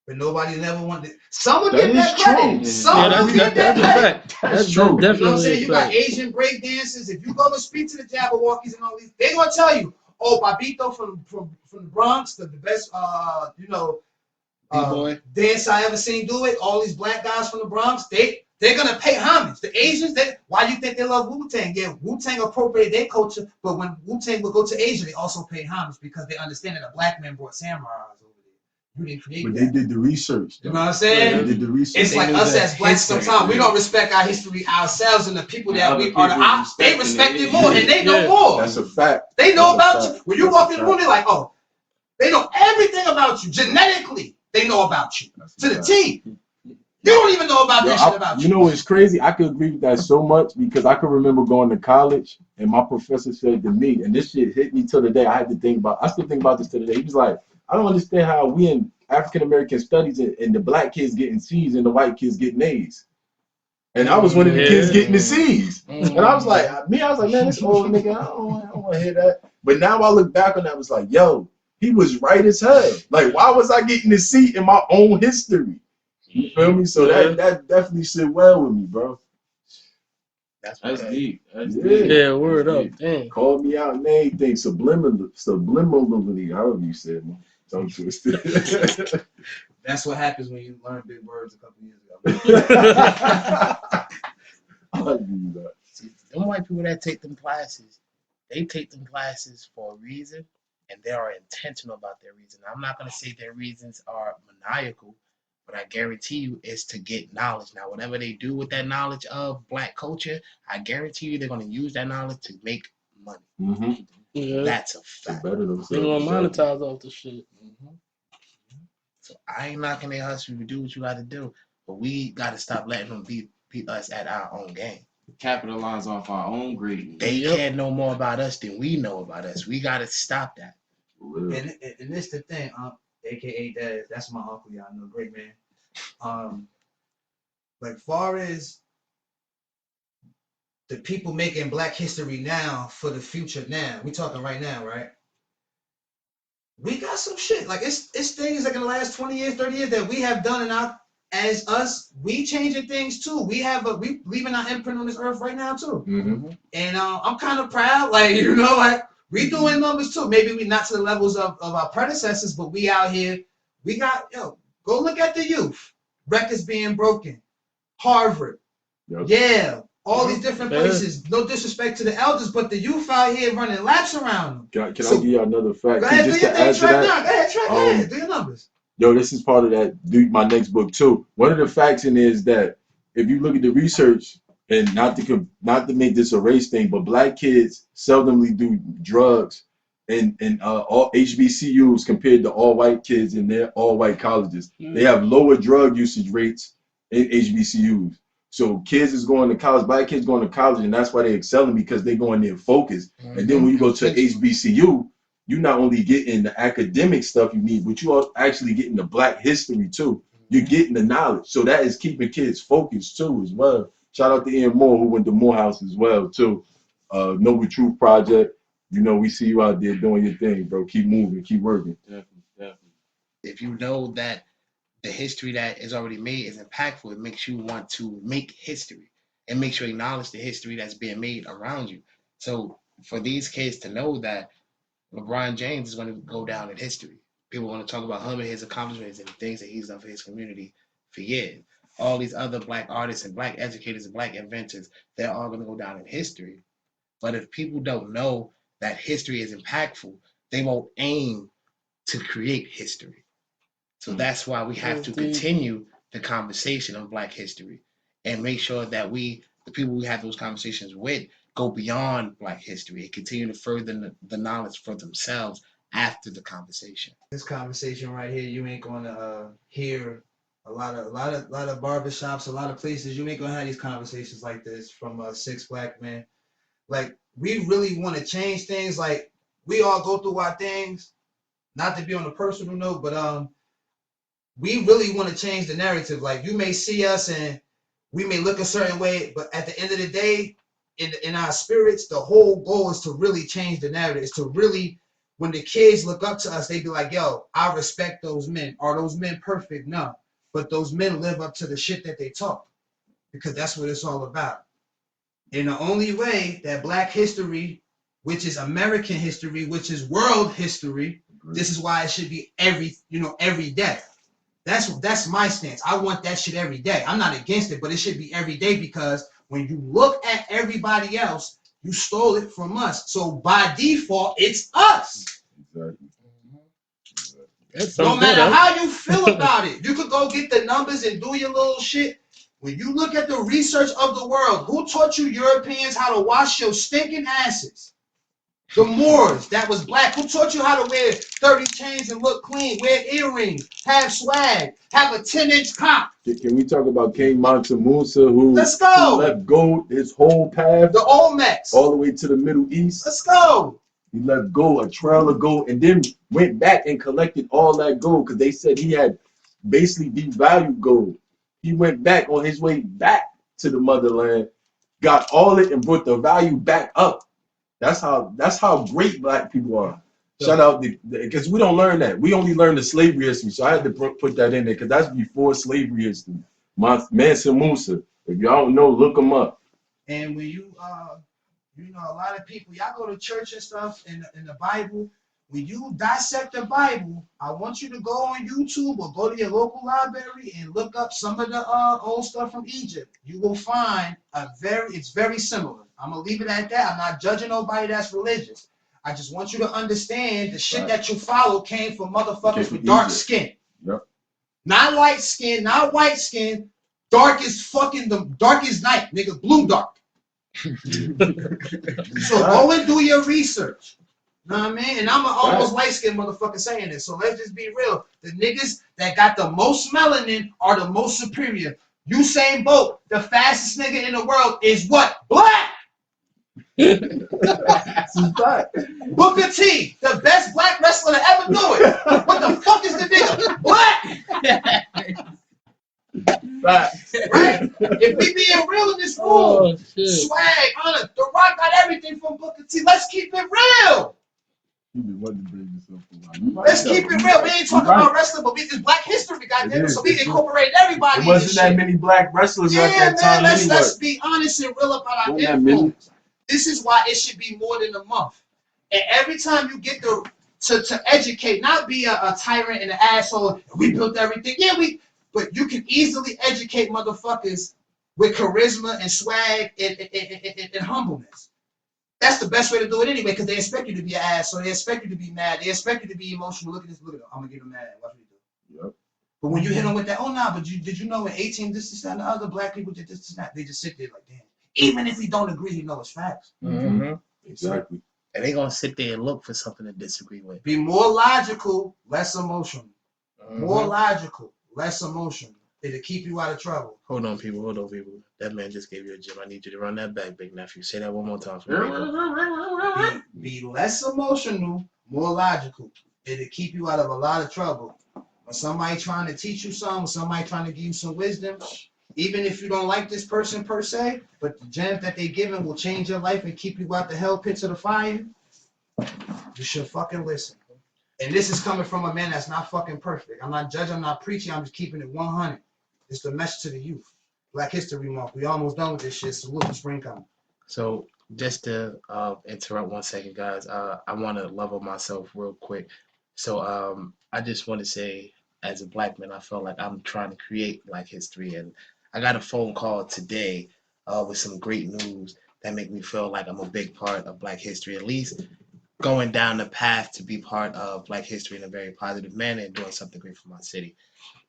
[SPEAKER 2] But nobody never wanted. Someone
[SPEAKER 6] That
[SPEAKER 2] give that
[SPEAKER 6] is
[SPEAKER 2] credit.
[SPEAKER 6] true.
[SPEAKER 2] Someone give that
[SPEAKER 5] that's a
[SPEAKER 2] credit.
[SPEAKER 5] fact.
[SPEAKER 6] That's true.
[SPEAKER 2] You know what I'm
[SPEAKER 5] definitely
[SPEAKER 2] saying?
[SPEAKER 5] a
[SPEAKER 2] You got
[SPEAKER 5] fact.
[SPEAKER 2] Asian break dancers. If you go and speak to the Jabberwockies and all these, they gonna tell you, oh, Babito from the Bronx, the best
[SPEAKER 1] B-boy.
[SPEAKER 2] dance I ever seen do it. All these black guys from the Bronx, they're gonna pay homage. The Asians, why do you think they love Wu-Tang? Yeah, Wu-Tang appropriated their culture, but when Wu-Tang would go to Asia, they also pay homage because they understand that a black man brought samurais over there. You didn't create
[SPEAKER 6] But
[SPEAKER 2] that.
[SPEAKER 6] they did the research.
[SPEAKER 2] You know what I'm saying?
[SPEAKER 6] They did the research.
[SPEAKER 2] It's like
[SPEAKER 1] knew
[SPEAKER 2] us
[SPEAKER 1] the
[SPEAKER 2] as blacks.
[SPEAKER 1] history.
[SPEAKER 2] Sometimes we don't respect our history ourselves, and the people that
[SPEAKER 4] Other
[SPEAKER 2] we are the
[SPEAKER 4] people
[SPEAKER 2] ops, they
[SPEAKER 4] respecting
[SPEAKER 2] respect
[SPEAKER 4] it.
[SPEAKER 2] it more, and they know
[SPEAKER 5] Yeah.
[SPEAKER 2] more.
[SPEAKER 6] That's a fact.
[SPEAKER 2] They know
[SPEAKER 6] That's a
[SPEAKER 2] about you.
[SPEAKER 6] fact.
[SPEAKER 2] When you
[SPEAKER 6] That's
[SPEAKER 2] walk
[SPEAKER 6] a
[SPEAKER 2] in the room,
[SPEAKER 6] fact.
[SPEAKER 2] they're like, oh, they know everything about you. Genetically, they know about you.
[SPEAKER 6] That's a
[SPEAKER 2] To the
[SPEAKER 6] fact.
[SPEAKER 2] T. You don't even know about
[SPEAKER 6] Yo,
[SPEAKER 2] that shit about
[SPEAKER 6] you
[SPEAKER 2] you.
[SPEAKER 6] know what's crazy? I could agree with that so much because I could remember going to college and my professor said to me, and this shit hit me till the day. I still think about this to the day. He was like, I don't understand how we in African American studies and the black kids getting C's and the white kids getting A's. And I was one of the kids getting the C's. And I was like, man, this old nigga, I don't want to hear that. But now I look back on that, I was like, yo, he was right as hell. Like, why was I getting the C in my own history? You feel me? So that definitely sit well with me, bro.
[SPEAKER 1] That's
[SPEAKER 4] deep. That's
[SPEAKER 6] Yeah.
[SPEAKER 4] deep.
[SPEAKER 5] Yeah, word
[SPEAKER 4] That's
[SPEAKER 5] up.
[SPEAKER 4] deep.
[SPEAKER 5] Dang.
[SPEAKER 6] Called me out and everything, subliminally, however you said, man. Tongue twisted.
[SPEAKER 2] That's what happens when you learn big words a couple years ago.
[SPEAKER 6] I'll give you that.
[SPEAKER 1] See, them white people that take them classes, they take them classes for a reason, and they are intentional about their reason. I'm not gonna say their reasons are maniacal, but I guarantee you it's to get knowledge. Now, whatever they do with that knowledge of black culture, I guarantee you they're gonna use that knowledge to make money.
[SPEAKER 6] Mm-hmm.
[SPEAKER 5] Yeah.
[SPEAKER 1] That's a
[SPEAKER 6] To
[SPEAKER 1] fact.
[SPEAKER 6] better themselves.
[SPEAKER 5] They gonna monetize off the shit.
[SPEAKER 1] So I ain't knocking their hustle. You do what you got to do, but we got to stop letting them beat us at our own game.
[SPEAKER 4] Capitalize off our own greatness.
[SPEAKER 1] They can't know more about us than we know about us. We got to stop that.
[SPEAKER 2] And this the thing, aka Dad, that's my uncle, y'all know, great man. Like far as the people making black history now for the future now, we talking right now, right? We got some shit. Like it's things like in the last 20 years, 30 years that we have done in our as us, we changing things too. We leaving our imprint on this earth right now too.
[SPEAKER 6] Mm-hmm.
[SPEAKER 2] And I'm kind of proud, like, you know, like we doing numbers too. Maybe we not to the levels of our predecessors, but we out here We got, go look at the youth. Records being broken. Harvard.
[SPEAKER 6] Yep.
[SPEAKER 2] Yeah. All these different
[SPEAKER 5] Yeah.
[SPEAKER 2] places. No disrespect to the elders, but the youth out here running laps around them.
[SPEAKER 6] Can I give you another fact?
[SPEAKER 2] Go ahead,
[SPEAKER 6] Just
[SPEAKER 2] do your
[SPEAKER 6] to
[SPEAKER 2] thing,
[SPEAKER 6] add to
[SPEAKER 2] Trey.
[SPEAKER 6] that,
[SPEAKER 2] Go ahead, Trey. Go ahead. Do your numbers.
[SPEAKER 6] Yo, this is part of that. Do my next book too. One of the facts in is that if you look at the research, and not to make this a race thing, but black kids seldomly do drugs in all HBCUs compared to all white kids in their all white colleges. They have lower drug usage rates in HBCUs. So kids is going to college, black kids going to college, and that's why they excelling because they going there focused. And then when you go to HBCU, you not only getting the academic stuff you need, but you are actually getting the black history too. You're getting the knowledge. So that is keeping kids focused too as well. Shout out to Ian Moore who went to Morehouse as well too. Noble Truth Project. You know, we see you out there doing your thing, bro. Keep moving, keep working.
[SPEAKER 4] Definitely.
[SPEAKER 1] If you know that the history that is already made is impactful, it makes you want to make history and make sure you acknowledge the history that's being made around you. So for these kids to know that LeBron James is going to go down in history. People want to talk about him and his accomplishments and the things that he's done for his community for years. All these other black artists and black educators and black inventors, they're all going to go down in history. But if people don't know that history is impactful, they won't aim to create history. So that's why we have to continue the conversation of Black history and make sure that the people we have those conversations with, go beyond Black history and continue to further the knowledge for themselves after the conversation.
[SPEAKER 2] This conversation right here, you ain't gonna hear a lot of barbershops, a lot of places. You ain't gonna have these conversations like this from 6 black men. Like, we really want to change things. Like, we all go through our things. Not to be on a personal note, but we really want to change the narrative. Like, you may see us and we may look a certain way, but at the end of the day, in our spirits, the whole goal is to really change the narrative. Is to really, when the kids look up to us, they be like, yo, I respect those men. Are those men perfect? No. But those men live up to the shit that they talk, because that's what it's all about. And the only way that Black history, which is American history, which is world history, this is why it should be every day. That's my stance. I want that shit every day. I'm not against it, but it should be every day, because when you look at everybody else, you stole it from us. So by default, it's us.
[SPEAKER 6] Exactly.
[SPEAKER 2] No matter how you feel about it, you could go get the numbers and do your little shit. When you look at the research of the world, who taught you Europeans how to wash your stinking asses? The Moors, that was black. Who taught you how to wear 30 chains and look clean, wear earrings, have swag, have a 10-inch cock?
[SPEAKER 6] Can we talk about King Mansa Musa, who left go his whole path,
[SPEAKER 2] the Olmecs,
[SPEAKER 6] all the way to the Middle East?
[SPEAKER 2] Let's go.
[SPEAKER 6] He let go a trail of gold and then went back and collected all that gold because they said he had basically devalued gold. He went back on his way back to the motherland, got all it and brought the value back up. That's how great black people are. Shout out, because we don't learn that. We only learn the slavery history. So I had to put that in there because that's before slavery history. Mansa Musa. If y'all don't know, look him up.
[SPEAKER 2] And when you a lot of people, y'all go to church and stuff in the Bible. When you dissect the Bible, I want you to go on YouTube or go to your local library and look up some of the old stuff from Egypt. You will find it's very similar. I'm gonna leave it at that. I'm not judging nobody that's religious. I just want you to understand the shit that you follow came from motherfuckers with dark skin.
[SPEAKER 6] Yep.
[SPEAKER 2] Not light skin, not white skin. Dark is fucking the darkest night, nigga. Blue dark. So go and do your research. Know what I mean? And I'm an almost light-skinned motherfucker saying this. So let's just be real. The niggas that got the most melanin are the most superior. Usain Bolt, the fastest nigga in the world, is what? Black! Booker T, the best black wrestler to ever do it. What the fuck is the nigga? Black! Right? If we being real in this room, swag, honor, The Rock got everything from Booker T. Let's keep it real. Let's keep it real. We ain't talking about wrestling, but it's Black history, goddamn. So we incorporate everybody.
[SPEAKER 6] It wasn't that many black wrestlers at that time.
[SPEAKER 2] Let's be honest and real about our influence. This is why it should be more than a month. And every time you get to educate, not be a tyrant and an asshole. We built everything. Yeah, but you can easily educate motherfuckers with charisma and swag and humbleness. That's the best way to do it anyway, because they expect you to be an ass, so they expect you to be mad. They expect you to be emotional. Look at this, look at him. I'm gonna get him mad. Watch me do.
[SPEAKER 6] Yep.
[SPEAKER 2] But when you hit them with that, oh nah, but did you know in 18 this and the other black people did this and that, they just sit there like, damn. Even if he don't agree, he knows it's facts.
[SPEAKER 1] Mm-hmm.
[SPEAKER 6] Exactly.
[SPEAKER 1] And they're gonna sit there and look for something to disagree with.
[SPEAKER 2] Be more logical, less emotional.
[SPEAKER 1] Mm-hmm.
[SPEAKER 2] More logical, less emotional. It'll keep you out of trouble.
[SPEAKER 1] Hold on, people. That man just gave you a gem. I need you to run that back, big nephew. Say that one more time for me.
[SPEAKER 2] Be less emotional, more logical. It'll keep you out of a lot of trouble. When somebody trying to teach you something, somebody trying to give you some wisdom, even if you don't like this person per se, but the gems that they giving will change your life and keep you out the hell pits of the fire, you should fucking listen. And this is coming from a man that's not fucking perfect. I'm not judging, I'm not preaching, I'm just keeping it 100. It's the message to the youth. Black History Month. We almost done with this shit. Salute the spring coming.
[SPEAKER 1] So just to interrupt 1 second, guys, I want to level myself real quick. So I just want to say, as a black man, I feel like I'm trying to create Black history, and I got a phone call today with some great news that make me feel like I'm a big part of Black history, at least going down the path to be part of Black history in a very positive manner and doing something great for my city.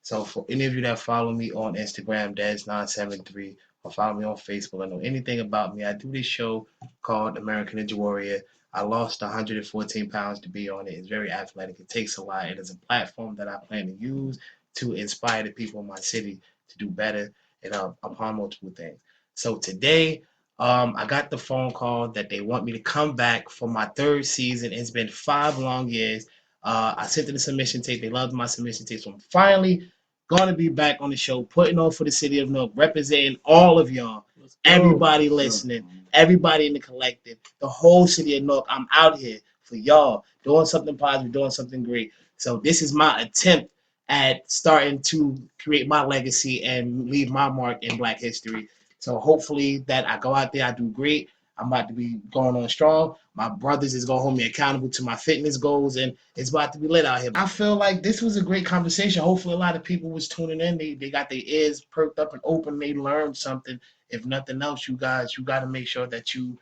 [SPEAKER 1] So for any of you that follow me on Instagram, Des973, or follow me on Facebook, I know anything about me. I do this show called American Ninja Warrior. I lost 114 pounds to be on it. It's very athletic. It takes a lot. It is a platform that I plan to use to inspire the people in my city to do better and upon multiple things. So today, I got the phone call that they want me to come back for my third season. It's been 5 long years. I sent in the submission tape. They loved my submission tape. So I'm finally going to be back on the show, putting on for the city of Newark, representing all of y'all, everybody listening, everybody in the collective, the whole city of Newark. I'm out here for y'all, doing something positive, doing something great. So this is my attempt at starting to create my legacy and leave my mark in Black history. So hopefully that I go out there, I do great. I'm about to be going on strong. My brothers is gonna hold me accountable to my fitness goals, and it's about to be lit out here. I feel like this was a great conversation. Hopefully, a lot of people was tuning in. They got their ears perked up and open. They learned something. If nothing else, you guys, you got to make sure that you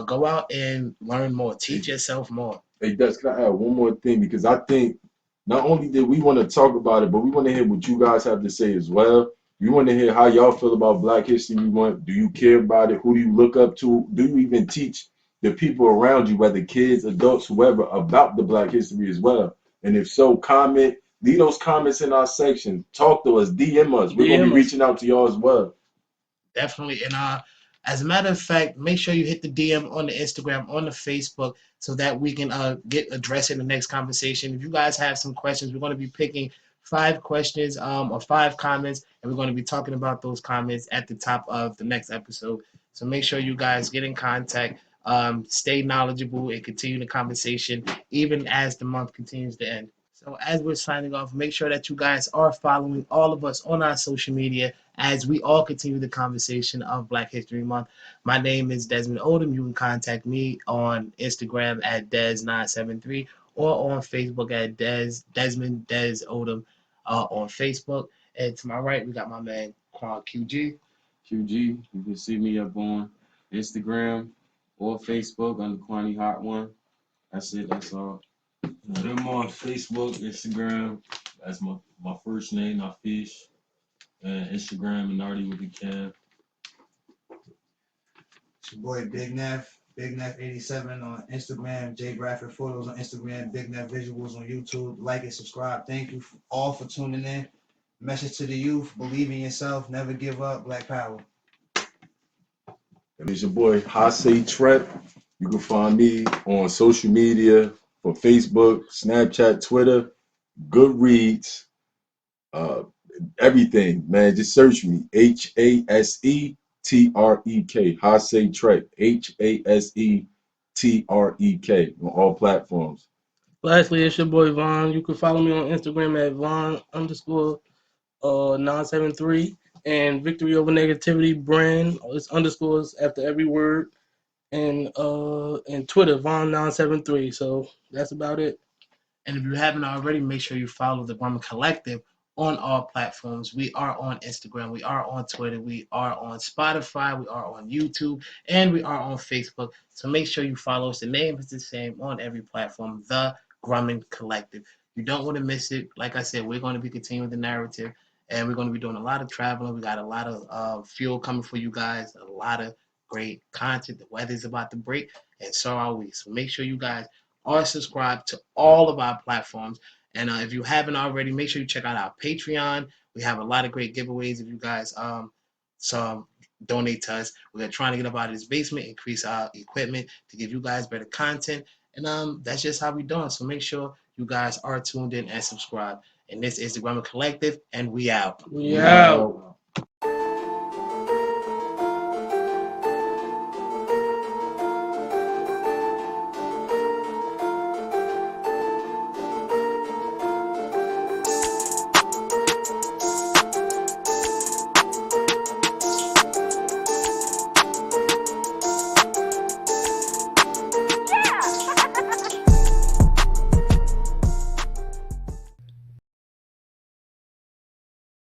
[SPEAKER 1] go out and learn more. Teach yourself more.
[SPEAKER 6] Hey, Des, can I add one more thing? Because I think not only did we want to talk about it, but we want to hear what you guys have to say as well. We want to hear how y'all feel about Black History Month. Do you care about it? Who do you look up to? Do you even teach the people around you, whether kids, adults, whoever, about the Black history as well? And if so, comment. Leave those comments in our section. Talk to us. DM us. We're going to be reaching out to y'all as well.
[SPEAKER 1] Definitely. And as a matter of fact, make sure you hit the DM on the Instagram, on the Facebook, so that we can get addressed in the next conversation. If you guys have some questions, we're going to be picking 5 questions or 5 comments, and we're going to be talking about those comments at the top of the next episode. So make sure you guys get in contact, stay knowledgeable, and continue the conversation even as the month continues to end. So as we're signing off, make sure that you guys are following all of us on our social media as we all continue the conversation of Black History Month. My name is Desmond Odom. You can contact me on Instagram at Des973 or on Facebook at Desmond Des Odom on Facebook. And to my right, we got my man Quan QG.
[SPEAKER 4] QG, you can see me up on Instagram or Facebook on the Quani Hot One. That's it. That's all.
[SPEAKER 3] I'm on Facebook, Instagram. That's my first name, not Fish. And Instagram, Minardi with the Cam.
[SPEAKER 2] It's your boy Big Neff, Big Neff 87 on Instagram, J Bradford Photos on Instagram, Big Neff Visuals on YouTube. Like and subscribe. Thank you all for tuning in. Message to the youth: believe in yourself, never give up. Black Power.
[SPEAKER 6] And it's your boy Hasay Trek. You can find me on social media for Facebook, Snapchat, Twitter, Goodreads, everything, man. Just search me. HASETREK. Hasay Trek. HASETREK on all platforms.
[SPEAKER 5] Lastly, it's your boy Vaughn. You can follow me on Instagram at Vaughn underscore 973 and Victory Over Negativity brand. It's underscores after every word. And Twitter, Vaughn973. So that's about it.
[SPEAKER 1] And if you haven't already, make sure you follow the Grumman Collective on all platforms. We are on Instagram, we are on Twitter, we are on Spotify, we are on YouTube, and we are on Facebook. So make sure you follow us. The name is the same on every platform, The Grumman Collective. You don't want to miss it. Like I said, we're going to be continuing the narrative, and we're going to be doing a lot of traveling. We got a lot of fuel coming for you guys, a lot of great content. The weather's about to break, and so are we. So make sure you guys are subscribed to all of our platforms. And if you haven't already, make sure you check out our Patreon. We have a lot of great giveaways if you guys some donate to us. We're trying to get up out of this basement, increase our equipment to give you guys better content. And that's just how we doing. So make sure you guys are tuned in and subscribed. And this is the Grammar Collective, and we out.
[SPEAKER 5] We out.